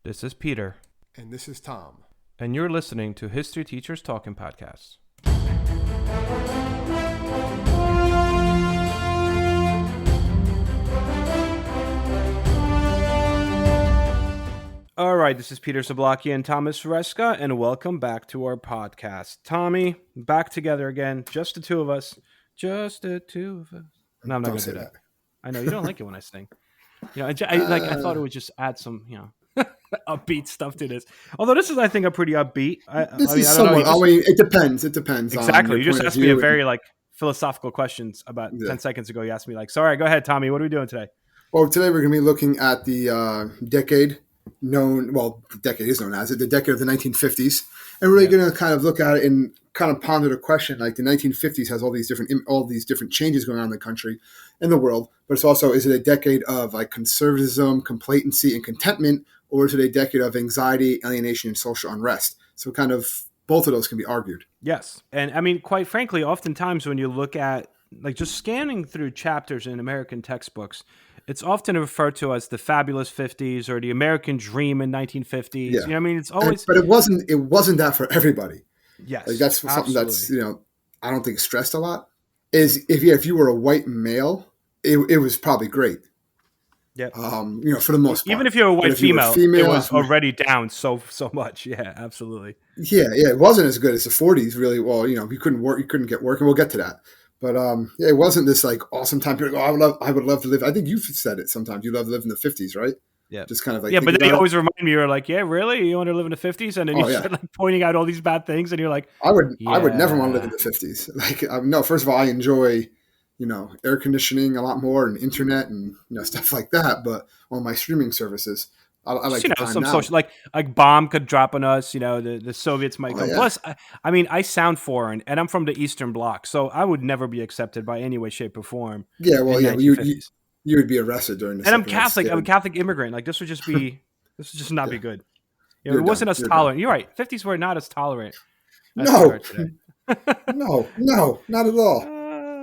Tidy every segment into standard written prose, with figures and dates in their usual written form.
This is Peter, And this is Tom. and you're listening to History Teachers Talking Podcasts. All right, this is Peter Zablocki and Thomas Reska, and welcome back to our podcast. Tommy, back together again, just the two of us. Just the two of us. No, I'm not going to do that. I know, you don't like it when I sing. You know, I thought it would just add some, upbeat stuff to this. Although this is, I think, a pretty upbeat. It depends. It depends. Exactly. You just asked me a very philosophical questions about 10 seconds ago. You asked me sorry, go ahead, Tommy. What are we doing today? Well, today we're going to be looking at the decade is known as the decade of the 1950s, and we're really going to kind of look at it and kind of ponder the question. Like the 1950s has all these different changes going on in the country, in the world, but it's also, is it a decade of conservatism, complacency, and contentment, or is it a decade of anxiety, alienation, and social unrest? So kind of both of those can be argued. Yes. And I mean, quite frankly, oftentimes when you look at just scanning through chapters in American textbooks, it's often referred to as the fabulous 50s or the American dream in 1950s. Yeah. You know what I mean? It's always, but it wasn't that for everybody. Yes. That's something that's, I don't think stressed a lot, is if you were a white male, it was probably great. Yeah. For the most part. Even if you're a white female, it was already down so much. Yeah, absolutely. Yeah. It wasn't as good as the 40s, really. Well, you couldn't get work, and we'll get to that. But it wasn't this awesome time period. I would love to live. I think you've said it sometimes. You love to live in the 50s, right? Yeah. Just kind of but then you always remind me, you're like, yeah, really? You want to live in the 50s? And then you start pointing out all these bad things, and you're like, I would never want to live in the 50s. No, first of all, I enjoy air conditioning a lot more and internet and stuff like that. But on my streaming services, I like some social like bomb could drop on us. The Soviets might go. Yeah. Plus, I sound foreign, and I'm from the Eastern Bloc, so I would never be accepted by any way, shape, or form. Yeah, well, you would be arrested during the. And I'm Catholic. I'm a Catholic immigrant. This would just not be good. It wasn't as tolerant. You're right. 50s were not as tolerant. No, no, not at all.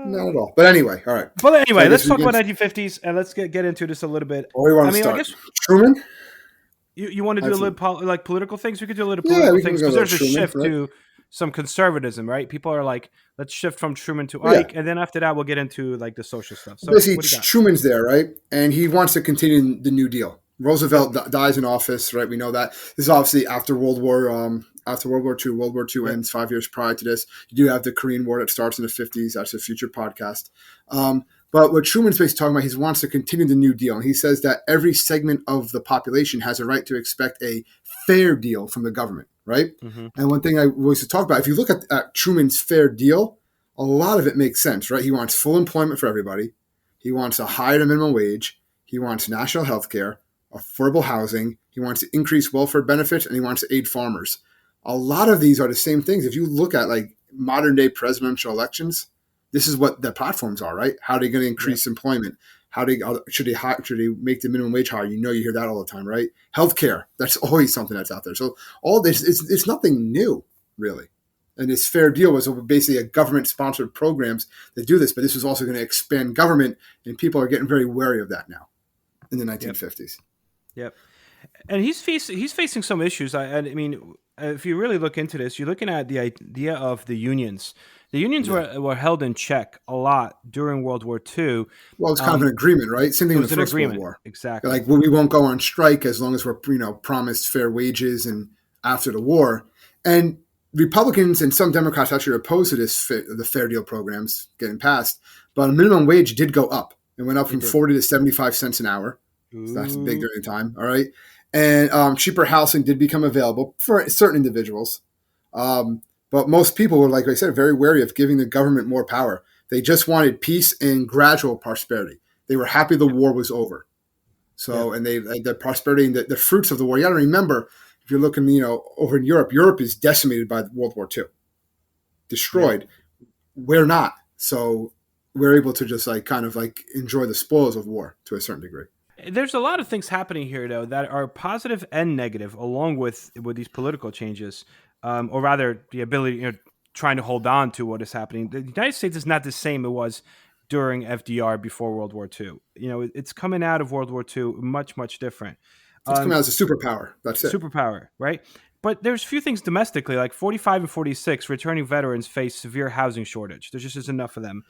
Not at all. But anyway, all right. But anyway, let's talk about 1950s, and let's get into this a little bit. Or we want to start. I guess Truman. You want to do a little political things? We could do a little political things because there's a shift to some conservatism, right? People are like, let's shift from Truman to Ike, and then after that, we'll get into the social stuff. So basically, Truman's there, right? And he wants to continue the New Deal. Roosevelt dies in office, right? We know that. This is obviously after World War II. World War II ends 5 years prior to this. You do have the Korean War that starts in the 50s. That's a future podcast. But what Truman's basically talking about, he wants to continue the New Deal. And he says that every segment of the population has a right to expect a fair deal from the government, right? Mm-hmm. And one thing I always talk about, if you look at Truman's fair deal, a lot of it makes sense, right? He wants full employment for everybody. He wants a higher minimum wage. He wants national health care, affordable housing. He wants to increase welfare benefits, and he wants to aid farmers. A lot of these are the same things. If you look at modern day presidential elections, this is what the platforms are, right? How are they going to increase employment? Should they make the minimum wage higher? You hear that all the time, right? Healthcare, that's always something that's out there. So all this, it's nothing new, really. And this fair deal was basically a government-sponsored programs that do this, but this was also going to expand government, and people are getting very wary of that now in the 1950s. Yep. And he's facing some issues. I mean, if you really look into this, you're looking at the idea of the unions. The unions were held in check a lot during World War II. Well, it's kind of an agreement, right? Same thing in the First World War. Exactly. We won't go on strike as long as we're promised fair wages and after the war. And Republicans and some Democrats actually are opposed to the fair deal programs getting passed. But a minimum wage did go up. It went up from 40 to 75 cents an hour. So that's big during the time. All right. And cheaper housing did become available for certain individuals. But most people were, like I said, very wary of giving the government more power. They just wanted peace and gradual prosperity. They were happy the war was over. So, and the prosperity and the fruits of the war. You got to remember, if you're looking, over in Europe is decimated by World War II, destroyed. Yeah. We're not. So we're able to just enjoy the spoils of war to a certain degree. There's a lot of things happening here, though, that are positive and negative, along with these political changes. Or rather, the ability, trying to hold on to what is happening. The United States is not the same it was during FDR before World War II. It's coming out of World War II much, much different. It's come out as a superpower. That's it. Superpower, right? But there's few things domestically, like 45 and 46, returning veterans face severe housing shortage. There just isn't enough of them.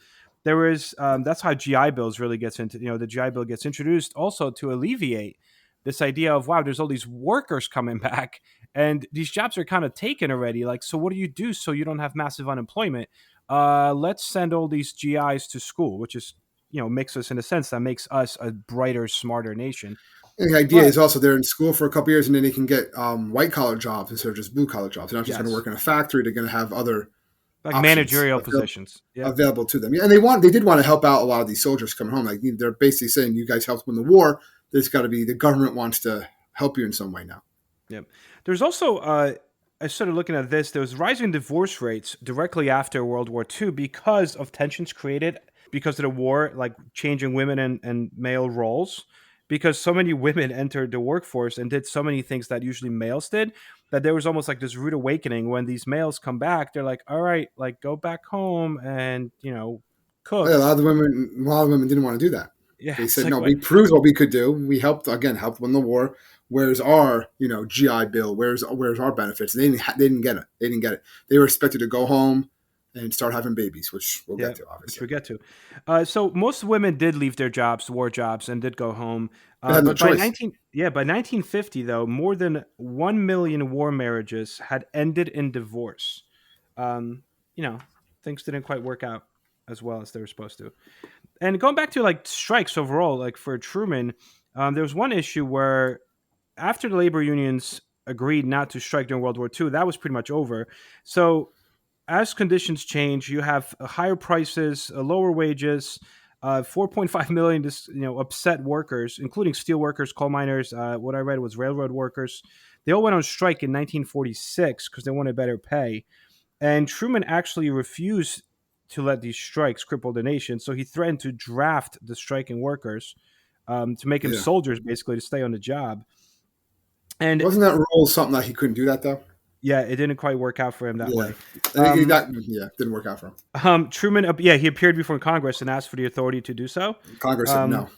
There is that's how GI Bills really gets into, the GI Bill gets introduced also to alleviate this idea of, wow, there's all these workers coming back and these jobs are kind of taken already. Like, so what do you do so you don't have massive unemployment? Let's send all these GIs to school, which is, makes us, in a sense, that makes us a brighter, smarter nation. And the idea But is also they're in school for a couple years and then they can get white collar jobs instead of just blue collar jobs. They're not just going to yes, work in a factory. They're going to have other like options managerial positions. Yep. available to them. Yeah, and they did want to help out a lot of these soldiers coming home. Like they're basically saying, you guys helped win the war. There's got to be the government wants to help you in some way now. Yep. There's also, I started looking at this. There was rising divorce rates directly after World War II because of tensions created because of the war, like changing women and male roles. Because so many women entered the workforce and did so many things that usually males did, that there was almost like this rude awakening when these males come back. They're like, all right, like go back home and, Yeah, cook. a lot of women didn't want to do that. Yeah, They it's said, like, no, what? we proved what we could do. We helped win the war. Where's our, GI Bill? Where's our benefits? They didn't get it. They didn't get it. They were expected to go home and start having babies, which we'll Yeah, get to, which obviously. we get to. So most women did leave their jobs, war jobs, and did go home. They had no But by choice. 1950 though, more than 1 million war marriages had ended in divorce. Um, you know, things didn't quite work out as well as they were supposed to. And going back to like strikes overall, like for Truman, there was one issue where after the labor unions agreed not to strike during World War II, that was pretty much over. So as conditions change, you have higher prices, lower wages. 4.5 million, upset workers, including steel workers, coal miners. What I read was railroad workers. They all went on strike in 1946 because they wanted better pay. And Truman actually refused to let these strikes cripple the nation, so he threatened to draft the striking workers to make them Yeah. soldiers, basically, to stay on the job. And Wasn't that rule something that he couldn't do that though? yeah, it didn't quite work out for him that Yeah. way. I think Um, that didn't work out for him. Truman, yeah, he appeared before Congress and asked for the authority to do so. Congress said Um, no.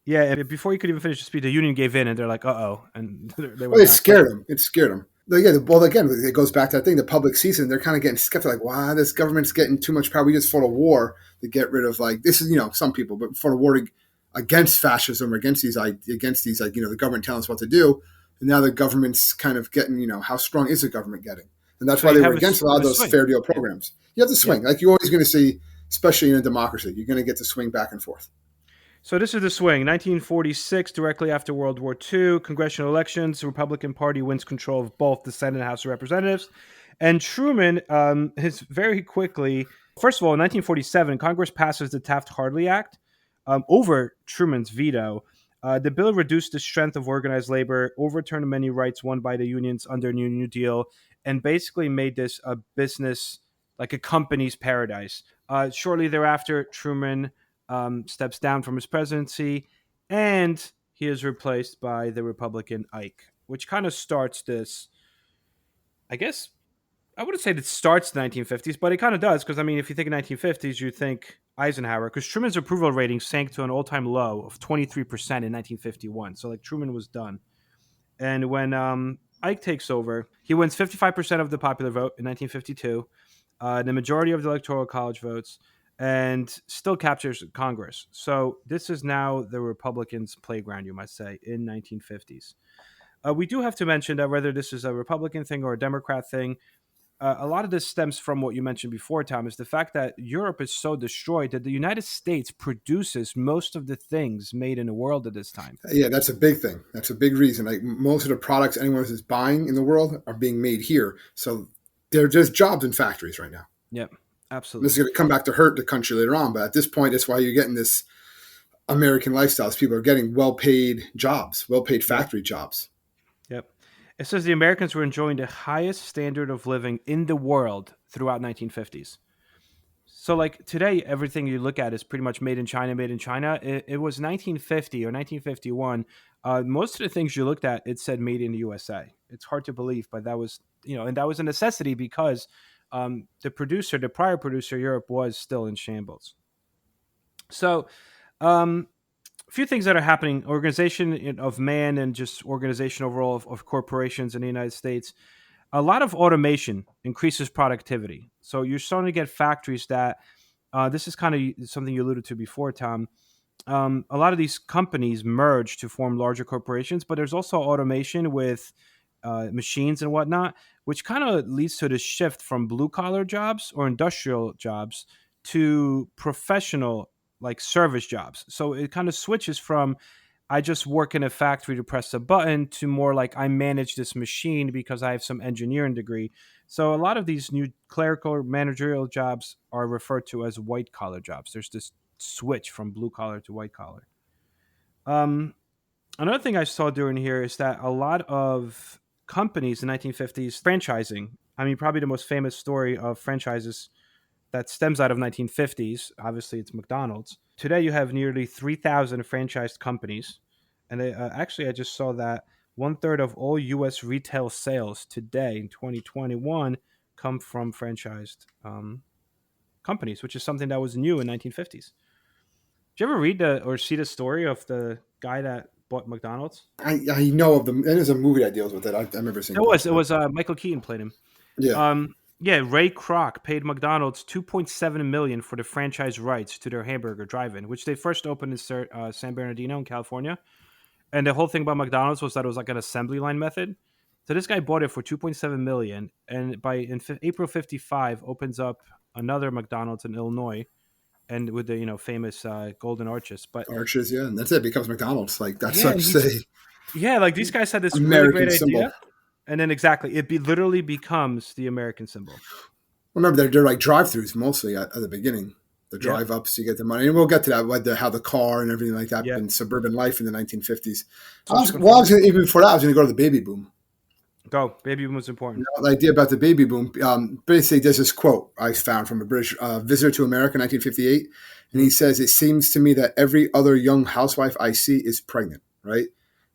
yeah, and before he could even finish the speech, the union gave in, and they're like, "Uh oh," and they Well, went it back. But scared him. It scared him. Yeah, well, again, it goes back to that thing. The public sees it, and they're kind of getting skeptical. Like, wow, this government's getting too much power. We just fought a war to get rid of like this is some people, but fought a war against fascism or against these like the government telling us what to do, and now the government's kind of getting how strong is the government getting, and that's so why you they were have against a you lot have of a those swing. fair deal Yeah, programs. You have to yeah. swing, like you're always going to see, especially in a democracy. You're going to get to swing back and forth. So this is the swing. 1946, directly after World War II, congressional elections. The Republican Party wins control of both the Senate and House of Representatives. And Truman is very quickly. First of all, in 1947, Congress passes the Taft-Hartley Act over Truman's veto. The bill reduced the strength of organized labor, overturned many rights won by the unions under New Deal, and basically made this a business, like a company's paradise. Shortly thereafter, Truman steps down from his presidency, and he is replaced by the Republican Ike, which kind of starts this. I guess I wouldn't say that starts the 1950s, but it kind of does because I mean, if you think of 1950s, you think Eisenhower, because Truman's approval rating sank to an all-time low of 23% in 1951. So like Truman was done, and when Ike takes over, he wins 55% of the popular vote in 1952, the majority of the electoral college votes, and still captures Congress. So this is now the Republicans' playground, you might say, in 1950s. We do have to mention that whether this is a Republican thing or a Democrat thing, a lot of this stems from what you mentioned before, Thomas, the fact that Europe is so destroyed that the United States produces most of the things made in the world at this time. Yeah, that's a big thing. That's a big reason. Like most of the products anyone is buying in the world are being made here, so they're just jobs in factories right now. Yep, This is absolutely. going to come back to hurt the country later on, but at this point, that's why you're getting this American lifestyles. People are getting well-paid jobs, well-paid Yep, factory jobs. yep. It says the Americans were enjoying the highest standard of living in the world throughout 1950s. So, like today, everything you look at is pretty much made in China, made in China. It was 1950 or 1951. Most of the things you looked at, it said made in the USA. It's hard to believe, but that was, and that was a necessity because the prior producer, Europe, was still in shambles. So, um, a few things that are happening. Organization of man and just organization overall of corporations in the United States. A lot of automation increases productivity. So you're starting to get factories that this is kind of something you alluded to before, Tom. A lot of these companies merge to form larger corporations, but there's also automation with machines and whatnot, which kind of leads to the shift from blue collar jobs or industrial jobs to professional like service jobs. So it kind of switches from I just work in a factory to press a button to more like I manage this machine because I have some engineering degree. So a lot of these new clerical or managerial jobs are referred to as white collar jobs. There's this switch from blue collar to white collar. Um, Another thing I saw during here is that a lot of companies in the 1950s franchising. I mean, probably the most famous story of franchises that stems out of 1950s. Obviously, it's McDonald's. Today, you have nearly 3,000 franchised companies, and actually, I just saw that one third of all U.S. retail sales today in 2021 come from franchised companies, which is something that was new in 1950s. Did you ever read or see the story of the guy that bought McDonald's? I know of them. There's a movie that deals with it. I remember seeing It was parts it of it. was Michael Keaton played him. Yeah, Yeah, Ray Kroc paid McDonald's 2.7 million for the franchise rights to their hamburger drive-in, which they first opened in San Bernardino in California. And the whole thing about McDonald's was that it was like an assembly line method. So this guy bought it for 2.7 million, and by April 55 opens up another McDonald's in Illinois, and with the famous golden arches. But Arches. Yeah, and that's it. It becomes McDonald's. Like that's yeah, and such a like these guys had this really great American idea, symbol. and then exactly literally becomes the American symbol. Remember, they're like drive-throughs mostly at the beginning. The Yep. drive-ups, you get the money, and we'll get to that. How the car and everything like that Yep. in suburban life in the 1950s. Social conformity. Even before that, I was going to go to the baby boom. Go. Baby boom was important. The idea about the baby boom, basically, there's this quote I found from a British visitor to America in 1958, and he Mhm. says, "It seems to me that every other young housewife I see is pregnant." Right,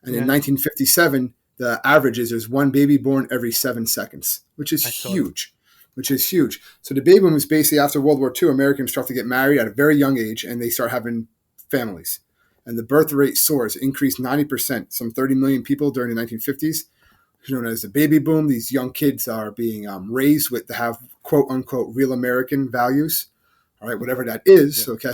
and in Yeah, 1957, the average is there's one baby born every 7 seconds, which is I saw that. huge. Which is huge. So the baby boom is basically after World War II, Americans start to get married at a very young age, and they start having families, and the birth rate soars, increased 90%, some 30 million people during the 1950s, known as the baby boom. These young kids are being raised with to have quote unquote real American values. All right, whatever that is. Yeah. Okay,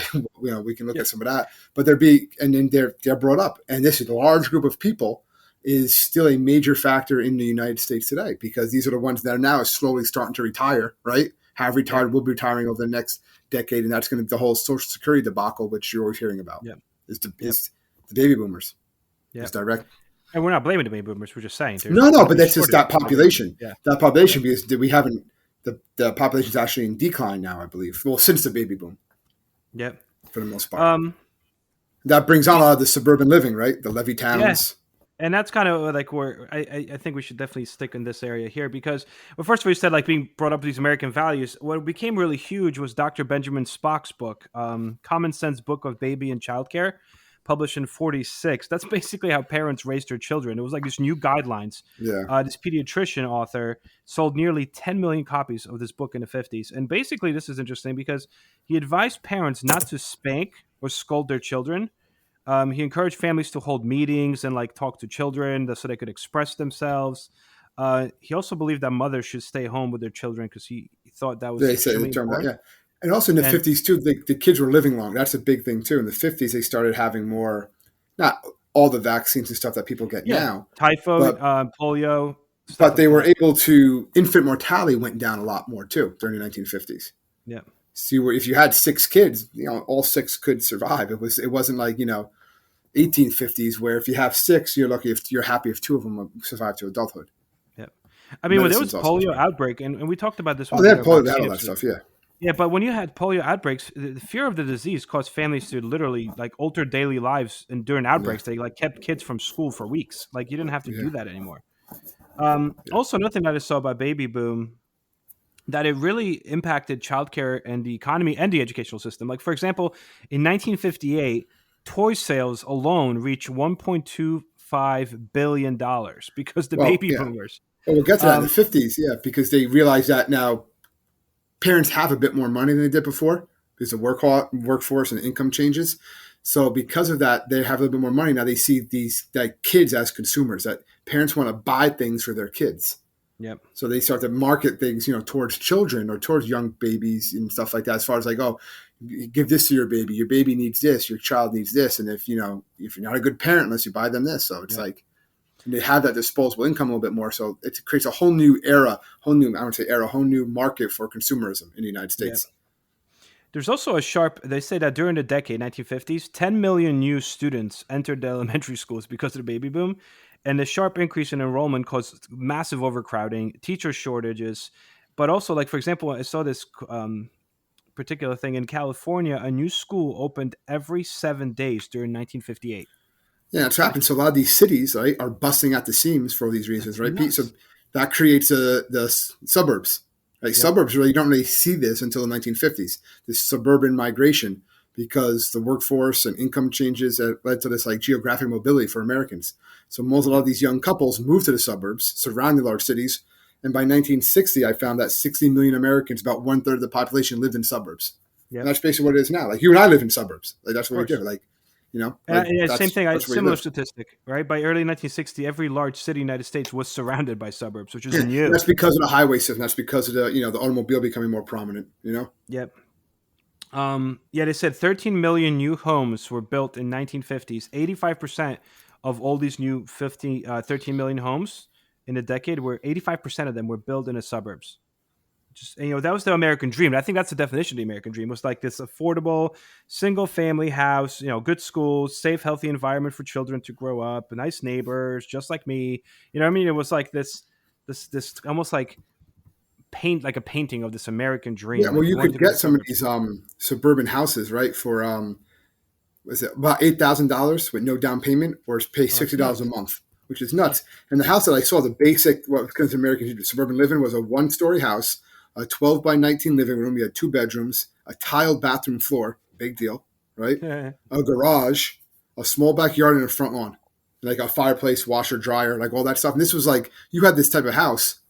we can look Yeah. at some of that, but they're brought up, and this large group of people is still a major factor in the United States today because these are the ones that are now slowly starting to retire. Right, have Yeah. retired, will be retiring over the next decade, and that's going to the whole Social Security debacle, which you're always hearing about, Yeah. Yep. is the baby boomers. Yeah. Is direct. And we're not blaming the baby boomers. We're just saying there's No, going to but be a that's just shortage that of baby boomers. population. Yeah. That Yeah. population because we haven't the population's actually in decline now, I believe. Well, since the baby boom, Yeah. for the most part. Um. That brings on a lot of the suburban living, right? The levee Yeah. towns. And that's kind of like where I think we should definitely stick in this area here because, well, first of all, you said like being brought up with these American values. What became really huge was Dr. Benjamin Spock's book, Common Sense Book of Baby and Childcare, published in 46. That's basically how parents raised their children. It was like these new guidelines. Yeah. This pediatrician author sold nearly 10 million copies of this book in the 50s. And basically, this is interesting because he advised parents not to spank or scold their children. He encouraged families to hold meetings and like talk to children so they could express themselves. He also believed that mothers should stay home with their children because he thought that was They said extremely the term that, important. yeah. And also in the And 50s, too, the kids were living long. That's a big thing, too. In the 50s, they started having more, not all the vaccines and stuff that people get yeah, now, typhoid, but polio, stuff but they like were that. able to, infant mortality went down a lot more, too, during the 1950s. Yeah, So if you had 6 kids, all 6 could survive. It wasn't like, 1850s where if you have 6, you're lucky if you're happy if 2 of them survive to adulthood. yeah. I mean, when there was Medicine's also polio changed. outbreak, and we talked about this when Oh, we they did had our polio, they had vaccine all that episode. stuff. Yeah, Yeah, but when you had polio outbreaks, the fear of the disease caused families to literally like alter daily lives, and during yeah, outbreaks, they like kept kids from school for weeks. Like you didn't have to yeah, do that anymore. yeah. Also, another thing that I saw about baby boom that it really impacted childcare and the economy and the educational system. Like for example, in 1958, toy sales alone reached 1.25 billion dollars because the Well, baby yeah. boomers. Well, we'll get to that in the Um, 50s. Yeah, because they realized that now parents have a bit more money than they did before because the workforce and income changes. So because of that, they have a little bit more money now. They see these like kids as consumers. That parents want to buy things for their kids. Yep. So they start to market things, towards children or towards young babies and stuff like that. As far as like, oh, give this to your baby. Your baby needs this. Your child needs this. And if if you're not a good parent unless you buy them this, so it's Yep. like they have that disposable income a little bit more. So it creates a whole new era, whole new I would say era, whole new market for consumerism in the United Yep. States. There's also a sharp. They say that during the decade 1950s, 10 million new students entered the elementary schools because of the baby boom, and the sharp increase in enrollment caused massive overcrowding, teacher shortages, but also, like for example, I saw this particular thing in California. A new school opened every 7 days during 1958. Yeah, it's happened. So a lot of these cities, right, are busting at the seams for all these reasons, That's right, Pete? So nuts. that creates the suburbs. Right? Yep. Suburbs really don't really see this until the 1950s. This suburban migration, because the workforce and income changes that led to this like geographic mobility for Americans. So most a lot of these young couples moved to the suburbs, surrounding large cities. And by 1960, I found that 60 million Americans, about one third of the population, lived in suburbs. And Yep. that's basically what it is now. Like you and I live in suburbs. Like that's Of what we do. course. Like like Yeah, same that's thing. that's where we Similar live. statistic, right? By early 1960, every large city in the United States was surrounded by suburbs, which is Yeah, and new. that's because of the highway system. That's because of the automobile becoming more prominent. Yep. Yeah, they said 13 million new homes were built in 1950s. 85% of all these new 13 million homes in a decade were 85% of them were built in the suburbs. Just that was the American dream. I think that's the definition of the American dream. It was like this affordable single family house, good schools, safe, healthy environment for children to grow up, nice neighbors, just like me. You know what I mean? It was like this almost like like a painting of this American Yeah, dream. well, Like we you wanted could to go to get the some of suburbs. these suburban houses, right, for was it about $8,000 with no down payment, or pay Oh, it's $60 a nuts. month, which is nuts. And the house that I saw, the basic what because American suburban living was a one-story house, a 12 by 19 living room. You had two bedrooms, a tiled bathroom floor, big deal, right? A garage, a small backyard, and a front lawn, like a fireplace, washer, dryer, like all that stuff. And this was like you had this type of house,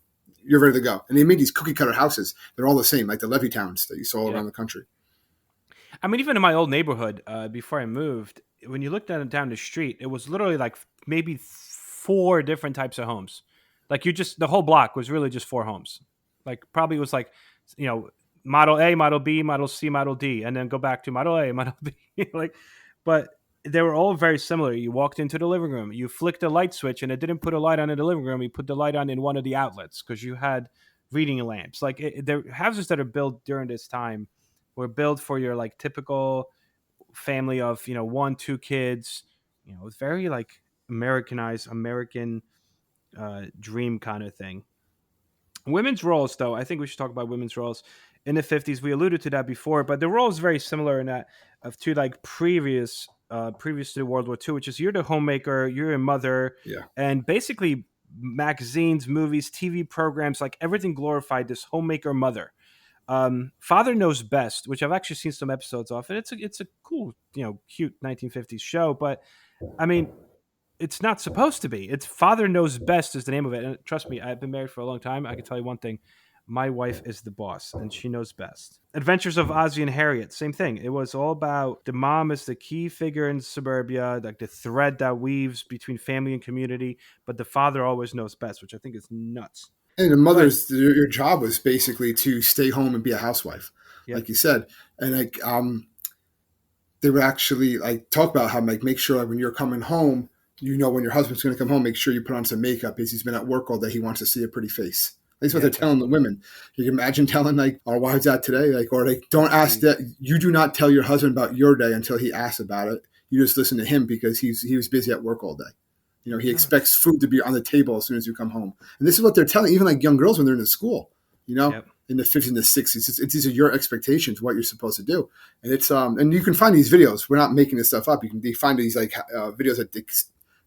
you're ready to go. And they made these cookie cutter houses. They're all the same, like the Levy towns that you saw Yeah. around the country. I mean, even in my old neighborhood, before I moved, when you looked down the street, it was literally like maybe four different types of homes. Like the whole block was really just four homes. Like probably was like, you know, Model A, Model B, Model C, Model D, and then go back to Model A, Model B. Like, but they were all very similar. You walked into the living room, you flicked a light switch, and it didn't put a light on in the living room. You put the light on in one of the outlets because you had reading lamps. Like the houses that are built during this time were built for your like typical family of one, two kids. It's very like Americanized American dream kind of thing. Women's roles, though, I think we should talk about women's roles in the 50s. We alluded to that before, but the role is very similar in that of to like previous to World War II, which is you're the homemaker, you're a mother, Yeah. and basically magazines, movies, TV programs, like everything glorified this homemaker mother. Father Knows Best, which I've actually seen some episodes of, and it's a cool, cute 1950s show. But I mean, it's not supposed to be. It's Father Knows Best is the name of it. And trust me, I've been married for a long time. I can tell you one thing: my wife is the boss, and she knows best. Adventures of Ozzie and Harriet, same thing. It was all about the mom is the key figure in suburbia, like the thread that weaves between family and community. But the father always knows best, which I think is nuts. And the But mother's your job was basically to stay home and be a housewife, yep, like you said. And like they would actually like talk about how like make sure like when you're coming home, when your husband's going to come home, make sure you put on some makeup because he's been at work all day. He wants to see a pretty face. That's what they're yep, that's telling the women. You can imagine telling like our wives that today, like or like don't ask crazy. that. You do not tell your husband about your day until he asks about it. You just listen to him because he was busy at work all day. He Nuts. expects food to be on the table as soon as you come home. And this is what they're telling even like young girls when they're in the school, Yep. in the 50s and the 60s. These are your expectations, what you're supposed to do. And it's and you can find these videos. We're not making this stuff up. You find these like videos that the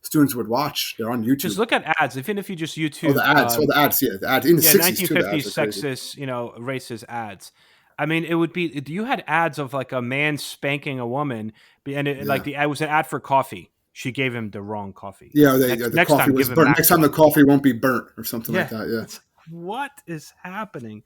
students would watch. They're on Just YouTube. look at ads. Even if you just Oh, the YouTube, ads. Oh, the ads. Yeah, the ads in the yeah, 60s too. The 1950s ads are crazy. sexist, racist ads. I mean, it would be you had ads of like a man spanking a woman, and like Yeah. the ad was an ad for coffee. She gave him the wrong coffee. Yeah, Next the next coffee time, was give him burnt. that Next time the coffee. coffee won't be burnt or something like Yeah, that. Yeah. it's what is happening?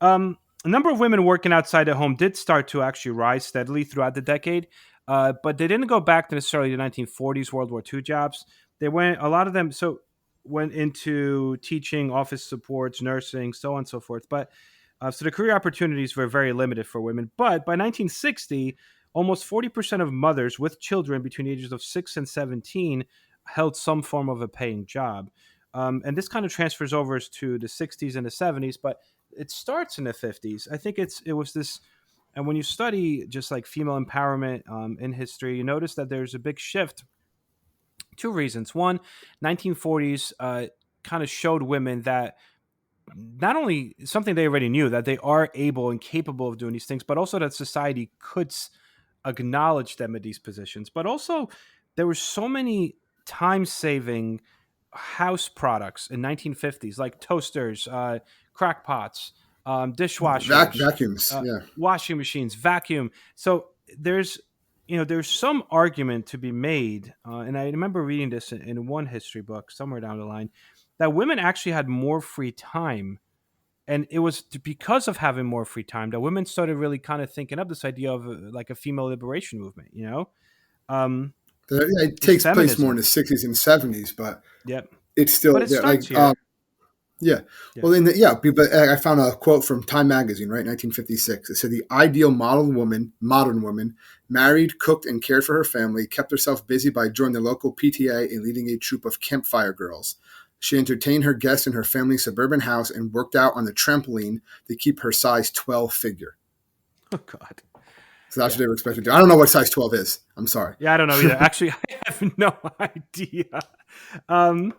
A number of women working outside the home did start to actually rise steadily throughout the decade. But they didn't go back to necessarily the 1940s World War II jobs. They went a lot of them went into teaching, office supports, nursing, so on and so forth. But so the career opportunities were very limited for women. But by 1960, almost 40% of mothers with children between the ages of 6 and 17 held some form of a paying job. And this kind of transfers over to the 60s and the 70s, but it starts in the 50s. I think it was this. And when you study just like female empowerment in history, you notice that there's a big shift. Two reasons. One, 1940s kind of showed women that not only something they already knew, that they are able and capable of doing these things, but also that society could acknowledge them at these positions. But also, there were so many time-saving house products in 1950s, like toasters, crock pots, dishwashers, Vacuums. Yeah. washing machines, vacuum. So there's there's some argument to be made, and I remember reading this in one history book somewhere down the line, that women actually had more free time, and it was because of having more free time that women started really kind of thinking up this idea of like a female liberation movement. Um, It this takes place more in feminism. the 60s and 70s, but Yep, it's but still it there. starts here. Yeah. Yeah. Well, but I found a quote from Time Magazine, right, 1956. It said the ideal modern woman, married, cooked, and cared for her family, kept herself busy by joining the local PTA and leading a troop of campfire girls. She entertained her guests in her family's suburban house and worked out on the trampoline to keep her size 12 figure. Oh God. So that's Yeah. what they were expected to Okay. do. I don't know what size 12 is. I'm sorry. Yeah, I don't know either. Actually, I have no idea. Um,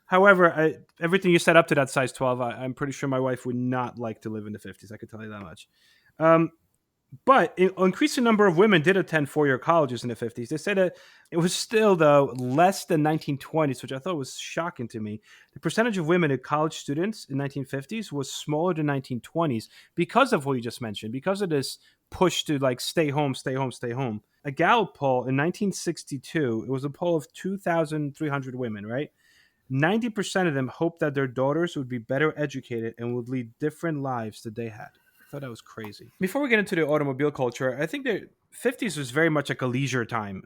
However, everything you set up to that size 12, I'm pretty sure my wife would not like to live in the 50s. I could tell you that much. Um, but an increasing number of women did attend four-year colleges in the 50s. They said that it was still, though, less than 1920s, which I thought was shocking to me. The percentage of women in college students in 1950s was smaller than 1920s because of what you just mentioned, because of this push to like stay home, stay home, stay home. A Gallup poll in 1962, it was a poll of 2,300 women, right? 90% of them hoped that their daughters would be better educated and would lead different lives that they had. I thought that was crazy. Before we get into the automobile culture, I think the 50s was very much like a leisure time.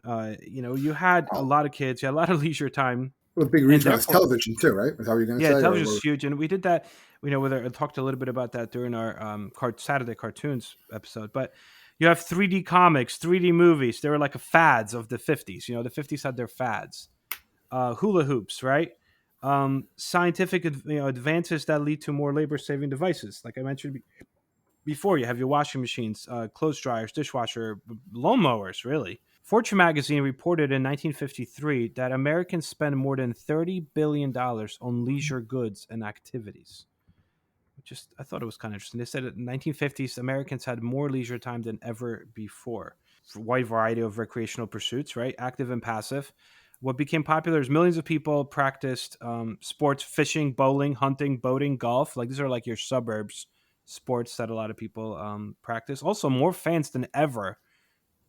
You had a Oh, lot of kids, you had a lot of leisure time, well, the big and reason was therefore, television, too, right? Is that what you're going to yeah, say? television was huge. And we did that, I talked a little bit about that during our Saturday cartoons episode. But you have 3D comics, 3D movies. They were like a fads of the 50s. The 50s had their fads. Hula hoops, right? Scientific advances that lead to more labor saving devices. Like I mentioned before, you have your washing machines, clothes dryers, dishwasher, lawnmowers, really. Fortune magazine reported in 1953 that Americans spend more than $30 billion on leisure goods and activities. Just, I thought it was kind of interesting. They said that in the 1950s, Americans had more leisure time than ever before. For a wide variety of recreational pursuits, right? Active and passive. What became popular is millions of people practiced sports, fishing, bowling, hunting, boating, golf. Like these are like your suburbs sports that a lot of people practice. Also, more fans than ever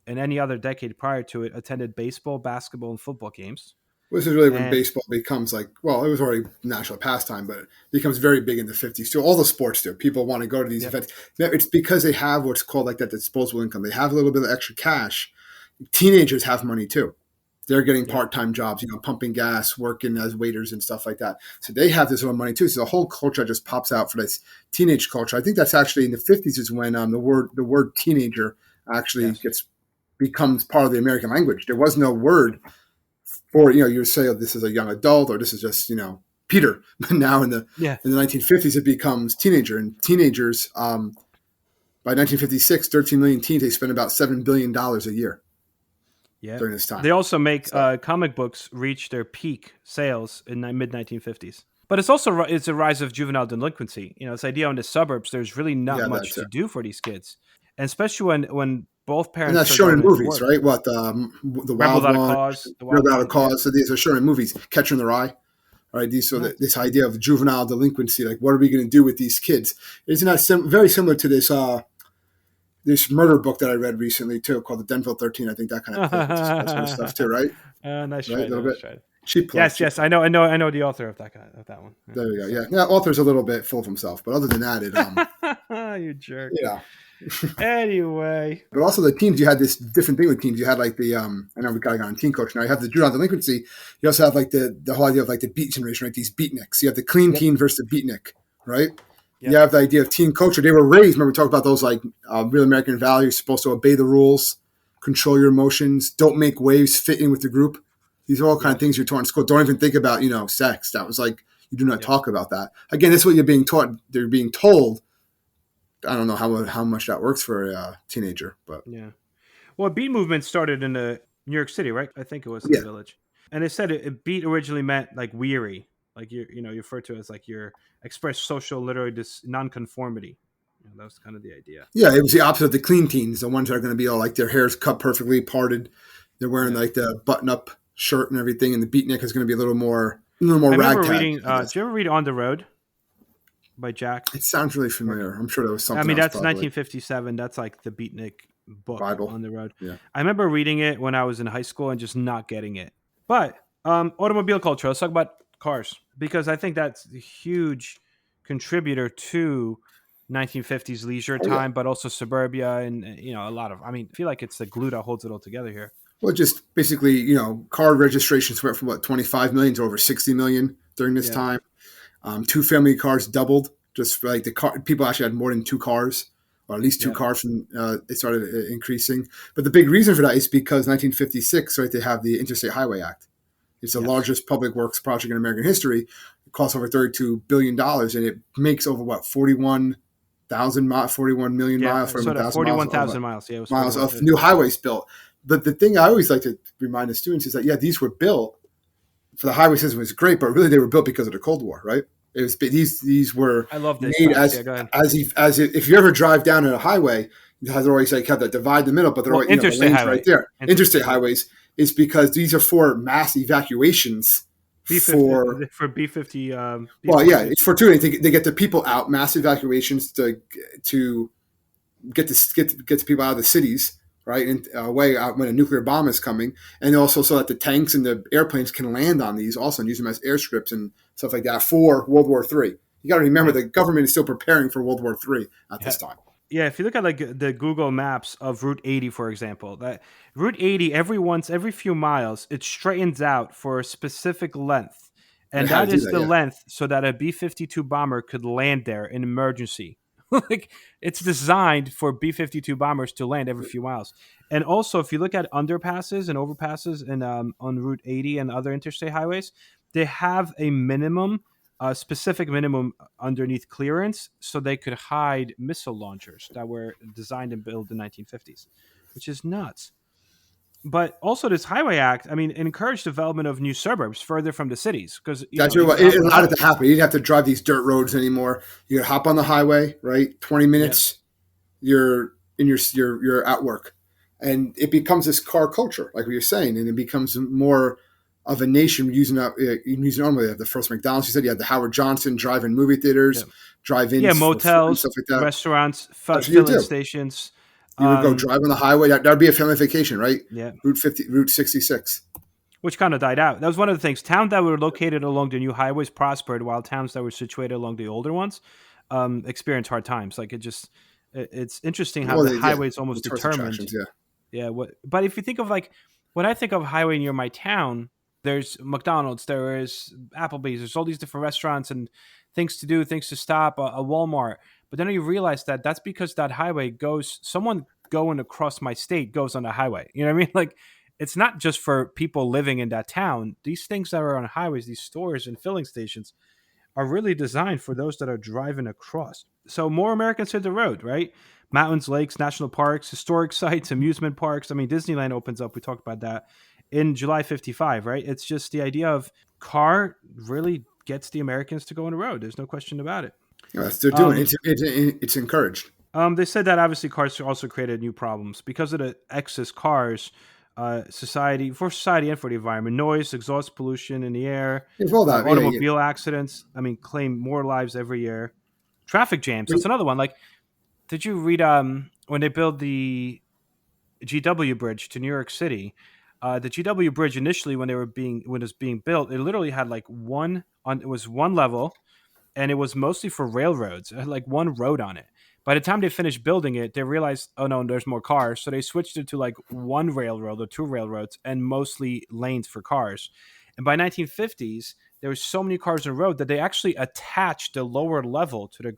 in any other decade prior to it attended baseball, basketball, and football games. This is really when And baseball becomes like, well, it was already national pastime, but it becomes very big in the 50s too. All the sports do. People want to go to these yeah, events. It's because they have what's called like that disposable income. They have a little bit of extra cash. Teenagers have money too. They're getting yeah, part-time jobs, pumping gas, working as waiters and stuff like that. So they have this little money too. So the whole culture just pops out for this teenage culture. I think that's actually in the 50s is when the word teenager actually yes, gets becomes part of the American language. There was no word for you say, oh, this is a young adult or this is just Peter. But now yeah, in the 1950s it becomes teenager, and teenagers by 1956, 13 million teens, they spend about $7 billion a year yeah. during this time. They also make So comic books reach their peak sales in the mid 1950s. But it's also it's a rise of juvenile delinquency. This idea in the suburbs, there's really not yeah, much that's to it. do for these kids, and especially when both And parents that's are shown going in into movies, work. right? What the Rebel Wild Without a One, Cause, The Real Wild Without a One, yeah. Cause. So these are shown in movies. Catcher in the Rye. All right, Nice. this idea of juvenile delinquency, like what are we going to do with these kids? Isn't that very similar to this murder book that I read recently too, called the Denville 13? I think that kind of plays with that sort of stuff too, right? Nice Right, try, a little nice bit. try. Cheap plug. Yes, Cheap yes, plug. I know the author of that one. Yeah, There you go. so. Yeah. Yeah. Author's a little bit full of himself, but other than that, You jerk. yeah. Anyway, But also the teams, you had this different thing with teams. You had like I know we got on team coach now. You have the juvenile delinquency. You also have like the whole idea of like the beat generation, right? These beatniks. You have the clean yep, teen versus the beatnik, right? You yep, have the idea of teen culture. They were raised. Remember, we talked about those like real American values. Supposed to obey the rules, control your emotions, don't make waves, fit in with the group. These are all kind of yes, things you're taught in school. Don't even think about sex. That was like you do not yep, talk about that. Again, that's what you're being taught. They're being told. I don't know how much that works for a teenager, but yeah. Well, beat movement started in New York City, right? I think it was in the yeah, Village, and they said beat originally meant like weary, like you refer to it as like your express social literary nonconformity. That was kind of the idea. yeah, it was the opposite of the clean teens, the ones that are going to be all like their hair's cut perfectly parted. They're wearing Yeah. like the button up shirt and everything, and the beatnik is going to be a little more I remember ragtag, reading. I guess. Did you ever read On the Road by Jack? It sounds really Or, familiar. I'm sure there was I something mean, else, that's probably 1957. That's like the Beatnik book, Bible. On the Road. Yeah, I remember reading it when I was in high school and just not getting it. But automobile culture. Let's talk about cars because I think that's a huge contributor to 1950s leisure oh yeah. time, but also suburbia and a lot of. I mean, I feel like it's the glue that holds it all together here. Well, just basically, car registrations went from what 25 million to over 60 million during this Yeah, time. Two family cars doubled. Just like the car, people actually had more than two cars, or at least two yeah, cars. From it started increasing. But the big reason for that is because 1956, right? They have the Interstate Highway Act. It's the yes, largest public works project in American history. It costs over $32 billion, and it makes over what 41 million yeah. miles, So that 41,000 miles 41,000 miles. Yeah, it was miles 41. of new highways built. But the thing I always like to remind the students is that yeah, these were built for the highway system was great, but really they were built because of the Cold War, right? It was these were I love this made fact. Yeah, go ahead. if you ever drive down a highway, it has always like have that divide in the middle, but they're Well, always, the interstate lanes right highway, there. Interstate yeah. highways is because these are for mass evacuations B50 for for B50 well, yeah, B52. it's for two. They get the people out, mass evacuations to get the people out of the cities, right, and away out when a nuclear bomb is coming, and also so that the tanks and the airplanes can land on these also and use them as airstrips and stuff like that for World War III. You got to remember Yeah. the government is still preparing for World War III at Yeah. this time. Yeah, if you look at like the Google Maps of Route 80, for example, that Route 80 every few miles it straightens out for a specific length, They and had to that do is that, the yeah. length so that a B-52 bomber could land there in emergency. Like it's designed for B-52 bombers to land every few miles. And also, if you look at underpasses and overpasses and on Route 80 and other interstate highways, they have a specific minimum underneath clearance so they could hide missile launchers that were designed and built in the 1950s, which is nuts. But also, this Highway Act, I mean, it encouraged development of new suburbs further from the cities because, That's you really could what hop it on a allowed it highway. to happen. You didn't have to drive these dirt roads anymore. You could hop on the highway, right? 20 Yeah. minutes, you're in you're at work, and it becomes this car culture, like what you're saying, and it becomes more of a nation using normally the first McDonald's. You said you had the Howard Johnson drive-in movie Yeah. theaters, Yeah. drive-ins for food and Motels, stuff like that. restaurants, That's what you filling do. stations. You would go Um, drive on the highway. That'd be a family vacation, right? yeah. Route 66. Which kind of died out. That was one of the things. Towns that were located along the new highways prospered, while towns that were situated along the older ones experienced hard times. Like it's interesting how Well, the yeah, highways the almost tourist determined. attractions, yeah. Yeah. But if you think of like when I think of highway near my town, there's McDonald's, there is Applebee's, there's all these different restaurants and things to do, things to stop, a Walmart. But then you realize that that's because that highway goes. Someone going across my state goes on the highway. You know what I mean? Like it's not just for people living in that town. These things that are on highways, these stores and filling stations, are really designed for those that are driving across. So more Americans hit the road, right? Mountains, lakes, national parks, historic sites, amusement parks. I mean, Disneyland opens up. We talked about that in July 55, right? It's just the idea of car really gets the Americans to go on the road. There's no question about it. Yeah, that's they're doing. Um, It's encouraged. they said that obviously cars also created new problems because of the excess cars. Society and for the environment, noise, exhaust pollution in the air, It's all that. Yeah, yeah. automobile accidents. I mean, claim more lives every year. Traffic jams. That's another one. Like, did you read when they built the GW bridge to New York City? The GW Bridge initially, when it was being built, it literally had like it was one level, and it was mostly for railroads. It had like one road on it. By the time they finished building it, they realized, oh no, there's more cars. So they switched it to like one railroad or two railroads and mostly lanes for cars. And by 1950s, there was so many cars on the road that they actually attached the lower level to the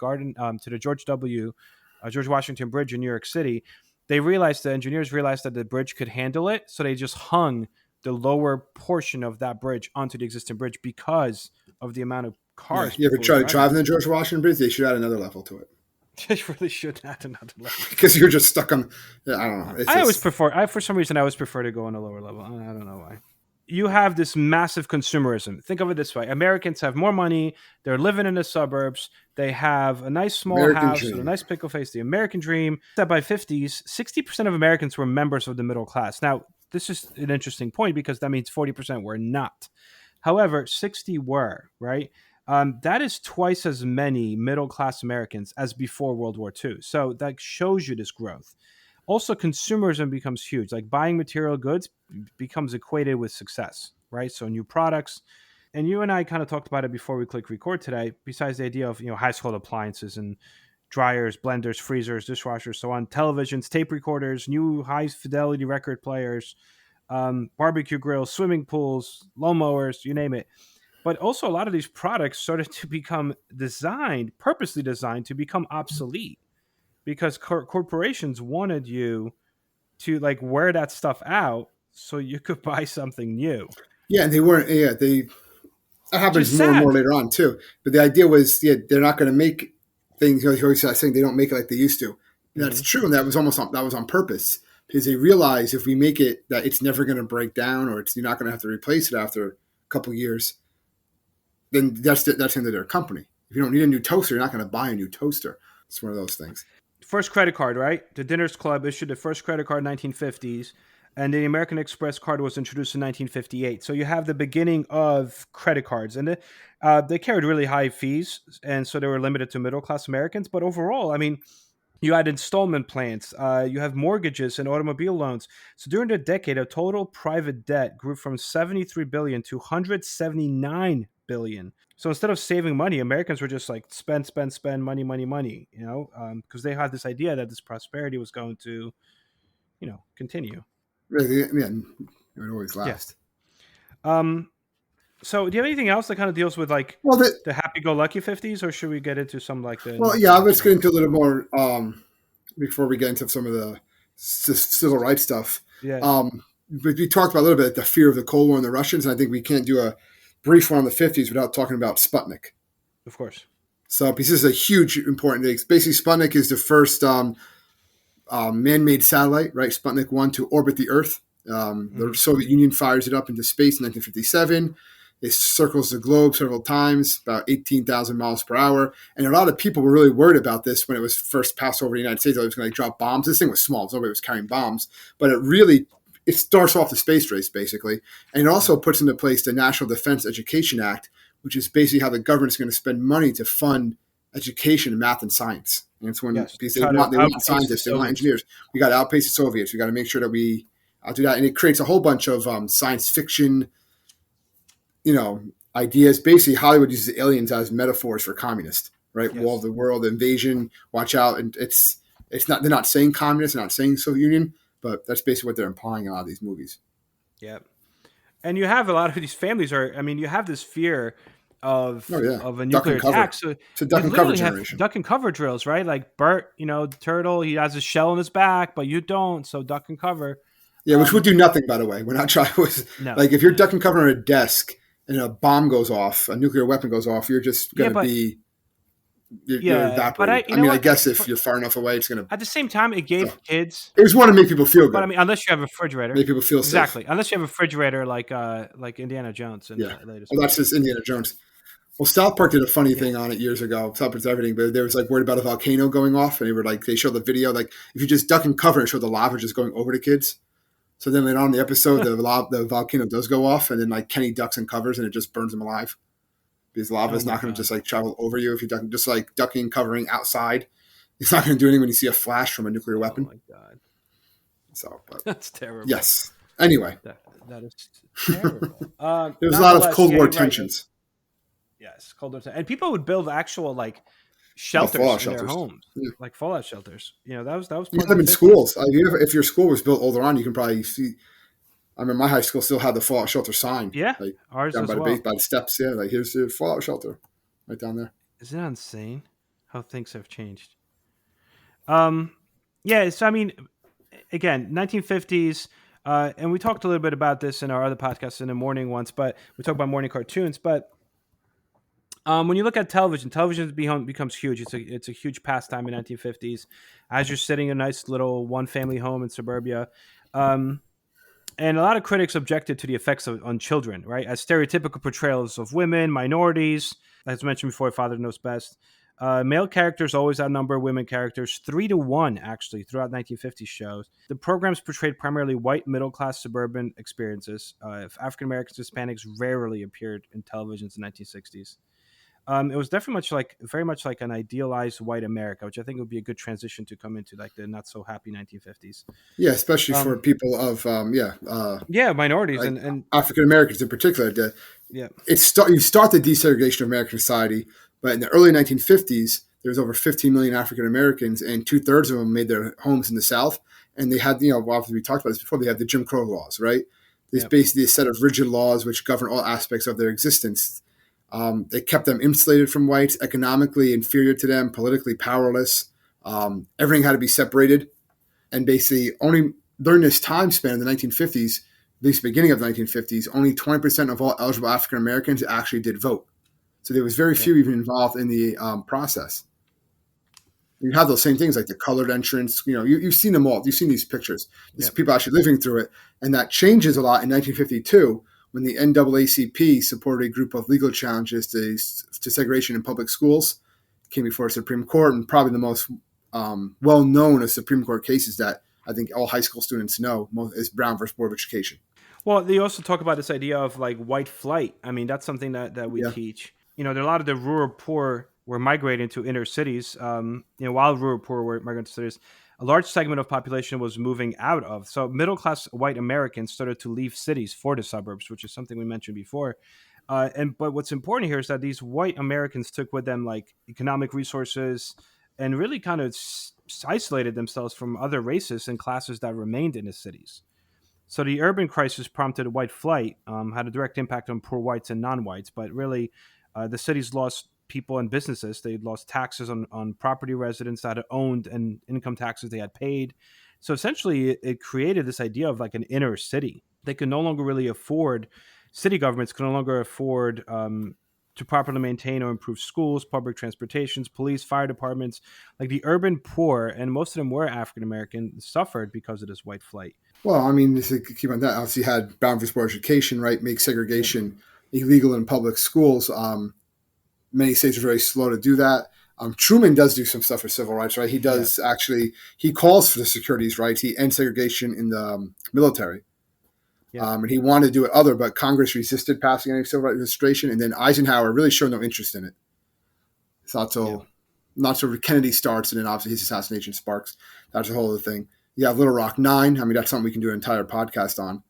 to the George Washington Bridge in New York City. The engineers realized that the bridge could handle it, so they just hung the lower portion of that bridge onto the existing bridge because of the amount of Yeah, cars you ever people were try to driving drive in on. the George Washington Bridge? They should add another level to it They really should add another level. because you're just stuck on. Yeah, I don't know. It's I always just prefer. For some reason, I always prefer to go on a lower level. I don't know why. You have this massive consumerism. Think of it this way: Americans have more money. They're living in the suburbs. They have a nice small American house with a dream. nice pickle face. The American dream. That by 50s, 60% of Americans were members of the middle class. Now, this is an interesting point because that means 40% were not. However, 60 were, right? That is twice as many middle class Americans as before World War II. So that shows you this growth. Also, consumerism becomes huge. Like buying material goods becomes equated with success, right? So new products. And you and I kind of talked about it before we click record today. Besides the idea of household appliances and dryers, blenders, freezers, dishwashers, so on, televisions, tape recorders, new high fidelity record players, barbecue grills, swimming pools, lawnmowers, you name it. But also, a lot of these products started to become purposely designed to become obsolete because corporations wanted you to like wear that stuff out so you could buy something new, Yeah, and they weren't. Yeah, they that which is happens more and more sad. later on too. But the idea was, yeah, they're not going to make things. You always saying they don't make it like they used to. And that's Hmm. true, and that was on purpose because they realize if we make it that it's never going to break down or you're not going to have to replace it after a couple of years, then that's the end of their company. If you don't need a new toaster, you're not going to buy a new toaster. It's one of those things. First credit card, right? The Dinners Club issued the first credit card in 1950s, and the American Express card was introduced in 1958. So you have the beginning of credit cards, and they carried really high fees, and so they were limited to middle class Americans. But overall, I mean, you had installment plans, you have mortgages and automobile loans. So during the decade, a total private debt grew from 73 billion to 179 billion. So instead of saving money, Americans were just like spend, spend, spend, money, money, money. Because they had this idea that this prosperity was going to, continue. Really, yeah, it would always Yeah. last. Um. So do you have anything else that kind of deals with like Well, the happy-go-lucky 50s, or should we get into some like the well, not so yeah. happy Let's go? get into a little more before we get into some of the civil rights stuff. Yeah, But we talked about a little bit the fear of the Cold War and the Russians, and I think we can't do a brief one on the 50s without talking about Sputnik. of course. So, because this is a huge, important thing. Basically, Sputnik is the first man-made satellite, right? Sputnik 1 to orbit the Earth. The Hmm. Soviet Union fires it up into space in 1957. It circles the globe several times, about 18,000 miles per hour. And a lot of people were really worried about this when it was first passed over the United States. It was going to drop bombs. This thing was small. Nobody was carrying bombs. But it starts off the space race, basically. And it also puts into place the National Defense Education Act, which is basically how the government is going to spend money to fund education in math and science. And it's Yes, to because try to they want outpace the scientists, they want Soviets. engineers. We got to outpace the Soviets. We got to make sure that we do that. And it creates a whole bunch of science fiction, ideas. Basically, Hollywood uses aliens as metaphors for communists, right? Wall of Yes. the world, invasion, watch out. And it's not, they're not saying communists, they're not saying Soviet Union, but that's basically what they're implying in a lot of these movies. Yeah. And you have a lot of these families I mean, you have this fear Oh, yeah. of a Duck nuclear and cover. attack. So It's a you duck and cover literally have generation. duck and cover drills, right? Like Bert, the turtle, he has a shell in his back, but you don't. So duck and cover. Yeah, which would do nothing, by the way. We're not trying to, No, like, if you're no. duck and cover on a desk and a bomb goes off, a nuclear weapon goes off, you're just Yeah, going to but be, you're yeah, but evaporated. you I know mean, I what? guess if you're far enough away, it's going to, At the same time, it so. gave kids. It was one to make people feel But I good, mean, unless you have a refrigerator, make people feel safe. exactly. Unless you have a refrigerator like Indiana Jones in Yeah. the latest Well, that's movie. just Indiana Jones. Well, South Park did a funny Yeah. thing on it years ago. South Park's everything, but they was like worried about a volcano going off, and they showed the video like if you just duck and cover and show the lava just going over the kids. So then later on in the episode, the volcano does go off, and then like Kenny ducks and covers, and it just burns him alive because lava Oh is my not going to god. just like travel over you if you duck, just like ducking and covering outside. It's not going to do anything when you see a flash from a nuclear Oh weapon. my god. So, but That's terrible. yes. Anyway, That is terrible. There was a lot of Nonetheless, Cold yeah, War you're right. tensions. Yes, cold winter, and people would build actual like Oh, shelters fallout in their shelters. homes, Yeah. like fallout shelters. That was You part of had the them in '50s. schools. If your school was built older on, you can probably see. I mean, my high school still had the fallout shelter sign, Yeah, like ours down as by the base, well. by the steps. Yeah, like here's the fallout shelter, right down there. Isn't that insane how things have changed? Um, yeah. So I mean, again, 1950s. And we talked a little bit about this in our other podcasts in the morning once, but we talked about morning cartoons. But when you look at television, becomes huge. It's a huge pastime in 1950s. As you're sitting in a nice little one family home in suburbia, um, and a lot of critics objected to the effects on children, right? As stereotypical portrayals of women, minorities, as mentioned before, Father Knows Best. Male characters always outnumber women characters 3-1, actually, throughout 1950s shows. The programs portrayed primarily white, middle class suburban experiences. African Americans, Hispanics rarely appeared in televisions in the 1960s. It was definitely very much like an idealized white America, which I think would be a good transition to come into like the not so happy 1950s. Yeah, especially for Um, people of yeah, minorities like and African Americans in particular. yeah, You start the desegregation of American society, but in the early 1950s, there was over 15 million African Americans, and 2/3 of them made their homes in the South. And they had, obviously we talked about this before. They had the Jim Crow laws, right? There's yeah. basically a set of rigid laws which govern all aspects of their existence. They kept them insulated from whites, economically inferior to them, politically powerless. Everything had to be separated, and basically only during this time span in the 1950s, at least beginning of the 1950s, only 20% of all eligible African Americans actually did vote. So there was very Yep. few even involved in the process. You have those same things like the colored entrance. You've seen them all. You've seen these pictures. These Yep. people actually living through it, and that changes a lot in 1952 when the NAACP supported a group of legal challenges to segregation in public schools. Came before the Supreme Court, and probably the most well-known of Supreme Court cases that I think all high school students know is Brown versus Board of Education. Well, they also talk about this idea of like white flight. I mean, that's something that we Yeah. teach. There are a lot of the rural poor were migrating to inner cities. While rural poor were migrating to cities, a large segment of population was moving out of. So middle class white Americans started to leave cities for the suburbs, which is something we mentioned before. But what's important here is that these white Americans took with them like economic resources and really kind of isolated themselves from other races and classes that remained in the cities. So the urban crisis prompted white flight, had a direct impact on poor whites and non-whites, but really the cities lost people and businesses. They lost taxes on property residents that had owned and income taxes they had paid. So essentially, it created this idea of like an inner city. They could no longer really afford, city governments could no longer afford to properly maintain or improve schools, public transportations, police, fire departments. Like the urban poor, and most of them were African American, suffered because of this white flight. Well, I mean, to keep on that, obviously you had Brown versus Board of Education, right? Make Yep. segregation illegal in public schools. Many states are very slow to do that. Truman does do some stuff for civil rights, right? He Yeah. does actually. He calls for the securities rights. He ends segregation in the military, Yep. and he wanted to do it other, but Congress resisted passing any civil rights legislation, and then Eisenhower really showed no interest in it. It's Yep. not till Kennedy starts, and then obviously his assassination sparks. That's a whole other thing. You have Little Rock Nine. I mean, that's something we can do an entire podcast on.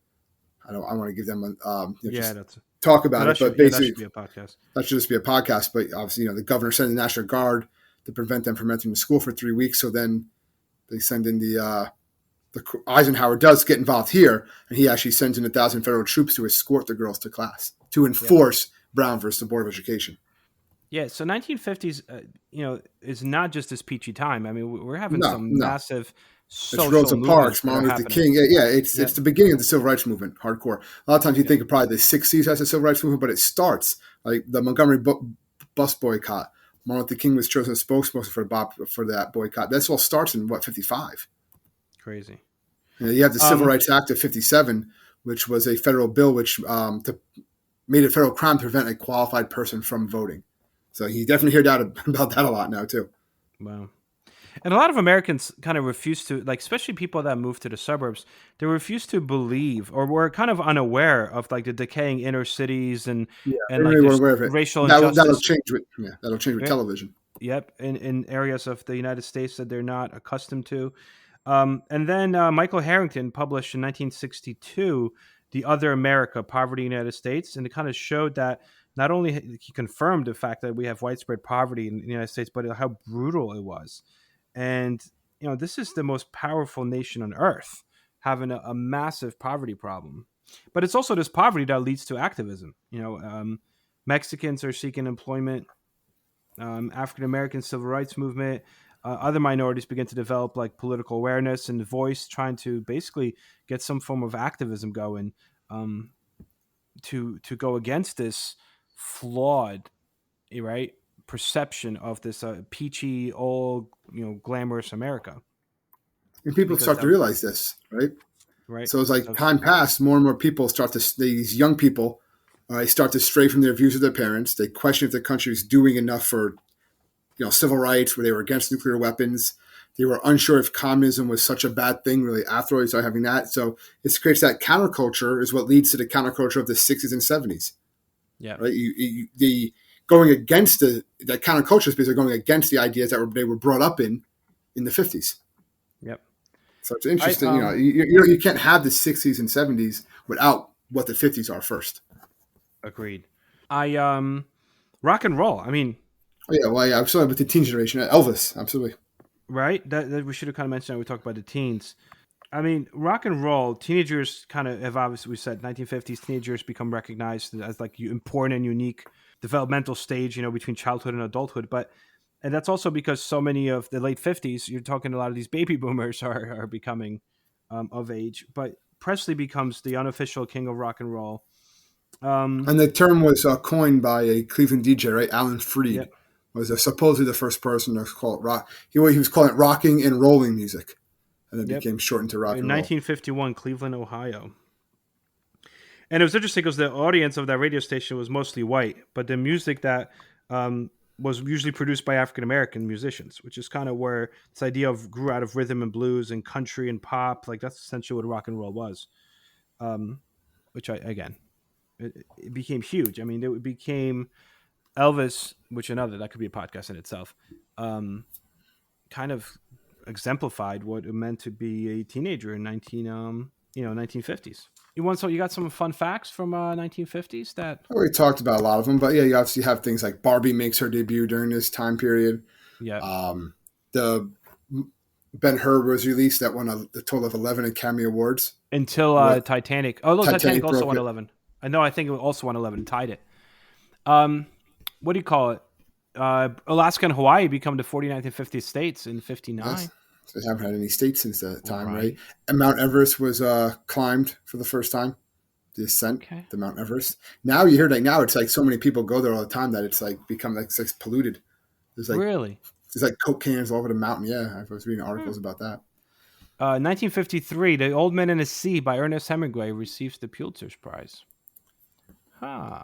I want to give them Yeah. just That's talk no. about That it, should but yeah. That basically should be a podcast. that should just be a podcast. But obviously, the governor sent the National Guard to prevent them from entering the school for 3 weeks. So then they send in the Eisenhower does get involved here, and he actually sends in 1,000 federal troops to escort the girls to class to Yep. enforce Brown versus the Board of Education. Yeah. So 1950s, is not just this peachy time. I mean, we're having No, some no, massive it's social Rosa movements Parks, that are Martin Luther happening. King. Yeah, it's Yep. the beginning of the civil rights movement, hardcore. A lot of times you Yep. think of probably the 60s as a civil rights movement, but it starts like the Montgomery bus boycott. Martin Luther King was chosen as spokesperson for that boycott. That's all starts in 55. Crazy. You have the Civil Um. Rights Act of 57, which was a federal bill which made it a federal crime to prevent a qualified person from voting. So you definitely hear that about that a lot now too. Wow. And a lot of Americans kind of refuse to, like, especially people that move to the suburbs, they refuse to believe or were kind of unaware of like the decaying inner cities Yeah, and they like really weren't this aware of it. racial That'll injustice. change with that'll change with Yep. television. Yep. In areas of the United States that they're not accustomed to. And then Michael Harrington published in 1962 the other America, poverty in the United States, and it kind of showed that not only he confirmed the fact that we have widespread poverty in the United States, but how brutal it was. And this is the most powerful nation on earth having a massive poverty problem. But it's also this poverty that leads to activism. Mexicans are seeking employment. African American civil rights movement. Other minorities begin to develop like political awareness and voice, trying to basically get some form of activism going, um, to go against this flawed, right, perception of this peachy old glamorous America. And people Because start to realize this, right? right, So as like so, time passed, more and more people start to, these young people, they start to stray from their views of their parents. They question if the country is doing enough for, civil rights, where they were against nuclear weapons. They were unsure if communism was such a bad thing, really, after all, they started having that. So it creates that counterculture is what leads to the counterculture of the 60s and 70s, yeah, right? The going against that counterculture is because they're going against the ideas that they were brought up in the 50s. yep. So it's I interesting, you can't have the 60s and 70s without what the 50s are first. Agreed. I rock and roll. I mean, Oh, yeah, well, yeah, I'm sorry, with the teen generation, Elvis, absolutely. right? That we should have kind of mentioned that we talked about the teens. I mean, rock and roll, teenagers kind of have obviously, we said 1950s, teenagers become recognized as like important and unique developmental stage, between childhood and adulthood. And that's also because so many of the late 50s, you're talking a lot of these baby boomers are becoming of age. But Presley becomes the unofficial king of rock and roll. And the term was coined by a Cleveland DJ, right? Alan Freed Yep. was supposedly the first person to call it rock. He was calling it rocking and rolling music, and it Yep. became shortened to rock In and roll. 1951, Cleveland, Ohio. And it was interesting because the audience of that radio station was mostly white, but the music that was usually produced by African American musicians, which is kind of where this idea of grew out of rhythm and blues and country and pop. Like that's essentially what rock and roll was. Which it became huge. I mean, it became Elvis, which another that could be a podcast in itself. Kind of exemplified what it meant to be a teenager in 1950s. You got some fun facts from 1950s that We talked about a lot of them, but yeah, you obviously have things like Barbie makes her debut during this time period. yeah The Ben Hur was released that won a total of 11 Academy Awards. until What Titanic. Oh no, Titanic also broke won it. 11. I think it also won 11 and tied it. What do you call it? Alaska and Hawaii become the 49th and 50th states in 59. They haven't had any states since that time, right? Right. And Mount Everest was climbed for the first time. The ascent Okay. to Mount Everest. Now you hear like now it's like so many people go there all the time that it's like become like it's polluted. Really? There's like Coke cans all over the mountain. Yeah, I was reading articles about that. 1953, The Old Man and the Sea by Ernest Hemingway receives the Pulitzer's Prize. Huh.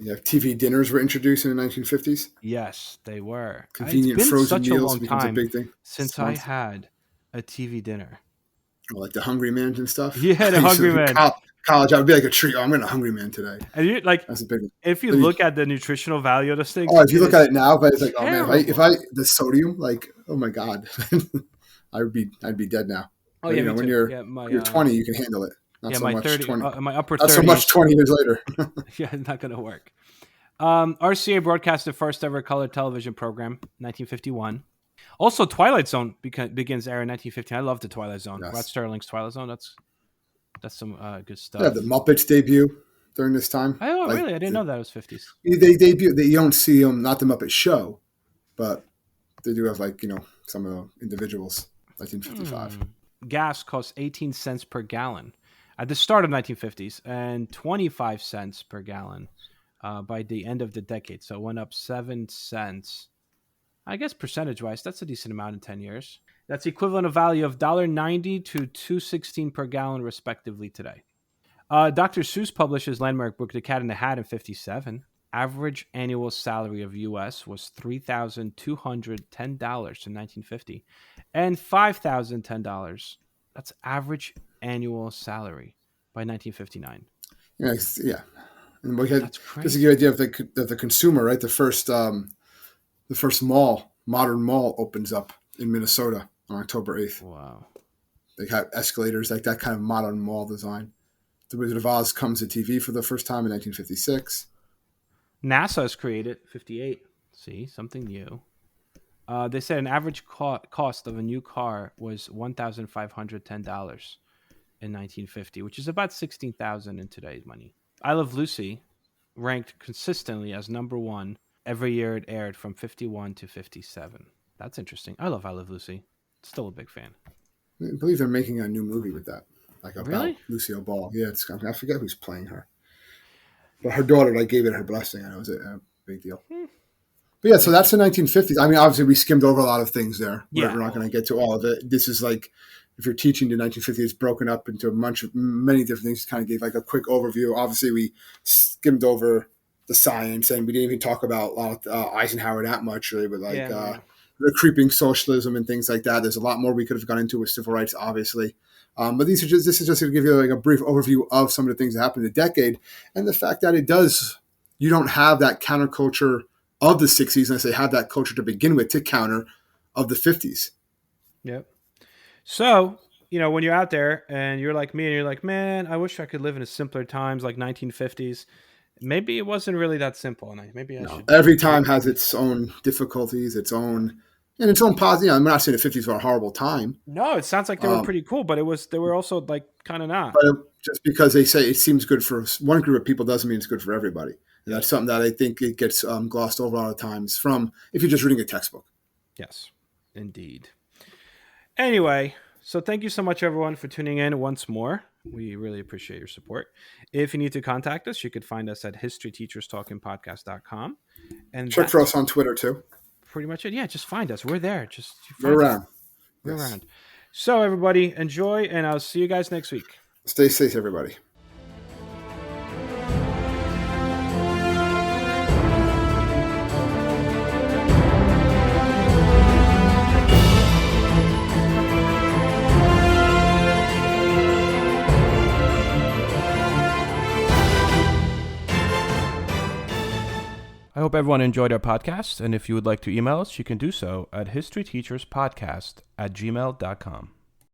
Yeah, TV dinners were introduced in the 1950s. Yes, they were. It's Convenient been frozen such a meals long becomes a time big thing. since I had a TV dinner. Like the Hungry Man and stuff. Yeah, the Hungry Man. College, I would be like a treat. Oh, I'm going to Hungry Man today. And you like, That's a big one. if you look at the nutritional value of those things, Oh, if you look at it now, but it's like, oh man, terrible. if I the sodium, like, oh my god, I'd be dead now. Oh But, yeah, me when too. you're Yeah, my when you're 20, you can handle it. Not yeah, so my much 30, 20. my upper Not 30s. so much 20 years later. Yeah, it's not gonna work. RCA broadcast the first ever color television program, 1951. Also, Twilight Zone begins air in 1915. I love the Twilight Zone. Yes. Rod Sterling's Twilight Zone. That's some good stuff. Yeah, the Muppets debut during this time. Oh, Like, really? I didn't know that was 50s. They debut. You don't see them, not the Muppet Show, but they do have some of the individuals. 1955. Gas costs 18 cents per gallon at the start of 1950s and 25 cents per gallon by the end of the decade. So it went up 7 cents. I guess percentage-wise, that's a decent amount in 10 years. That's the equivalent of value of $1.90 to $2.16 per gallon, respectively, today. Dr. Seuss published his landmark book, The Cat in the Hat, in 57. Average annual salary of U.S. was $3,210 in 1950 and $5,010. That's average annual salary by 1959. Yeah. And we had That's just to crazy. give you an idea of the consumer, right? The first modern mall opens up in Minnesota on October 8th. Wow. They have escalators, like that kind of modern mall design. The Wizard of Oz comes to TV for the first time in 1956. NASA is created 58. See, something new. They said an average cost of a new car was $1,510 in 1950, which is about $16,000 in today's money. I Love Lucy ranked consistently as number one every year it aired from 51 to 57. That's interesting. I Love Lucy. Still a big fan. I believe they're making a new movie with that, like about Really? Lucille Ball. Yeah, I forget who's playing her, but her daughter gave it her blessing. I know it was a big deal. But yeah, so that's the 1950s. I mean, obviously we skimmed over a lot of things there. Yeah. We're not going to get to all of it. This is like, if you're teaching the 1950s, it's broken up into many different things. Kind of gave like a quick overview. Obviously we skimmed over the science, and we didn't even talk about a lot of Eisenhower that much really, but like the creeping socialism and things like that. There's a lot more we could have gone into with civil rights, obviously. But this is just to give you like a brief overview of some of the things that happened in the decade, and the fact that you don't have that counterculture of the 60s unless they had that culture to begin with to counter of the 50s. Yep. So, when you're out there and you're like me and you're like, man, I wish I could live in a simpler times like 1950s. Maybe it wasn't really that simple. And maybe I should. Every time has its own difficulties, its own positive. I'm not saying the 50s were a horrible time. No, it sounds like they were pretty cool, but they were also like kind of not. But just because they say it seems good for one group of people doesn't mean it's good for everybody. And that's something that I think it gets glossed over a lot of times from if you're just reading a textbook. Yes, indeed. Anyway, so thank you so much, everyone, for tuning in once more. We really appreciate your support. If you need to contact us, you could find us at historyteacherstalkingpodcast.com. And check for us on Twitter, too. Pretty much it. Yeah, just find us. We're there. We're around. We're around. So, everybody, enjoy, and I'll see you guys next week. Stay safe, everybody. I hope everyone enjoyed our podcast, and if you would like to email us, you can do so at historyteacherspodcast@gmail.com.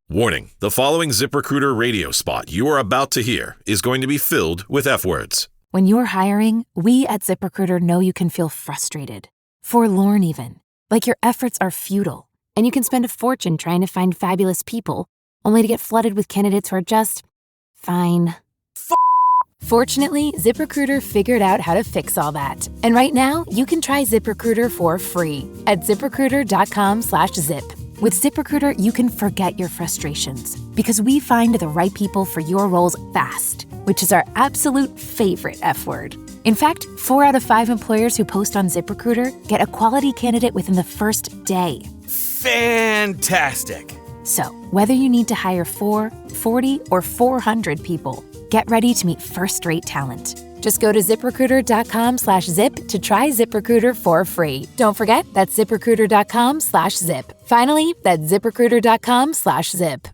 Warning, the following ZipRecruiter radio spot you are about to hear is going to be filled with F-words. When you're hiring, we at ZipRecruiter know you can feel frustrated, forlorn even, like your efforts are futile, and you can spend a fortune trying to find fabulous people, only to get flooded with candidates who are just fine. Fortunately, ZipRecruiter figured out how to fix all that. And right now, you can try ZipRecruiter for free at ZipRecruiter.com/zip. With ZipRecruiter, you can forget your frustrations because we find the right people for your roles fast, which is our absolute favorite F word. In fact, 4 out of 5 employers who post on ZipRecruiter get a quality candidate within the first day. Fantastic. So, whether you need to hire 4, 40, or 400 people, get ready to meet first-rate talent. Just go to ZipRecruiter.com/zip to try ZipRecruiter for free. Don't forget, that's ZipRecruiter.com/zip. Finally, that's ZipRecruiter.com/zip.